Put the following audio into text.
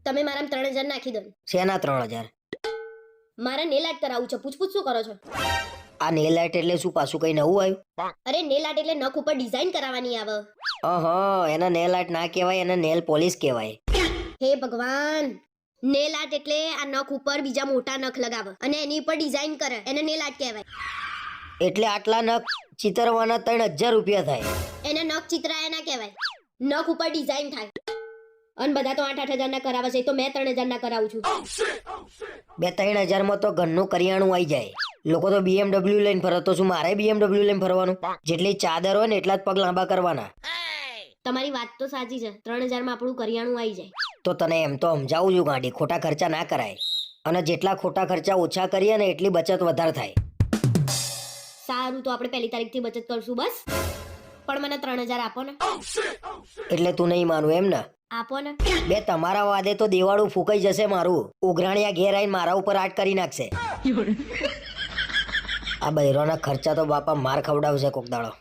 તમે મારા 3000 નાખી દો. શેના 3000? મારા નેલ આર્ટ કરાવવું છે. પૂછ શું કરો છો? આ નેલ આર્ટ એટલે શું, પાછું કઈ નવું આવ્યું? અરે નેલ આર્ટ એટલે નખ ઉપર ડિઝાઇન કરાવવાની આવે. એના નેલ આર્ટ ના કહેવાય, એને નેલ પોલિશ કહેવાય. હે ભગવાન, નેલ આર્ટ એટલે આ નખ ઉપર બીજા મોટા નખ લગાવે અને એની ઉપર ડિઝાઇન કરે, એને નેલ આર્ટ કહેવાય. એટલે આટલા નખ ચિતરવાના 3000 રૂપિયા થાય. એને નખ ચિત્રાયા ના કહેવાય, નખ ઉપર ડિઝાઇન થાય. અને બધા તો 8-8 હજાર ના કરાવે છે, તો મેં 3000 ના કરાવું છું. 2-3 હજારમાં તો ઘરનું કરિયાણું આવી જાય. લોકો તો BMW લઈને ફરે, તો શું મારે BMW લઈને ફરવાનું? જેટલી ચાદર હોય ને એટલા જ પગ લાંબા કરવાના. તમારી વાત તો સાચી છે, 3000 માં આપણું કરિયાણું આવી જાય. તો તને એમ તો સમજાવું છું ગાંડી, ખોટા ખર્ચા ના કરાય. અને જેટલા ખોટા ખર્ચા ઓછા કરીએ ને એટલી બચત વધારે થાય. સારું, તો આપણે 1 તારીખથી બચત કરશું બસ. પણ મને 3000 આપો ને. એટલે તું નહીં માનું એમ ને? આપો ને. બે તમારા વાદે તો દેવાળું ફૂંકાઈ જશે મારું. ઉઘરાણિયા ઘેર આવીને મારા ઉપર આટ કરી નાખશે. આ બૈરોના ખર્ચા તો બાપા માર ખવડાવશે કોક દાડો.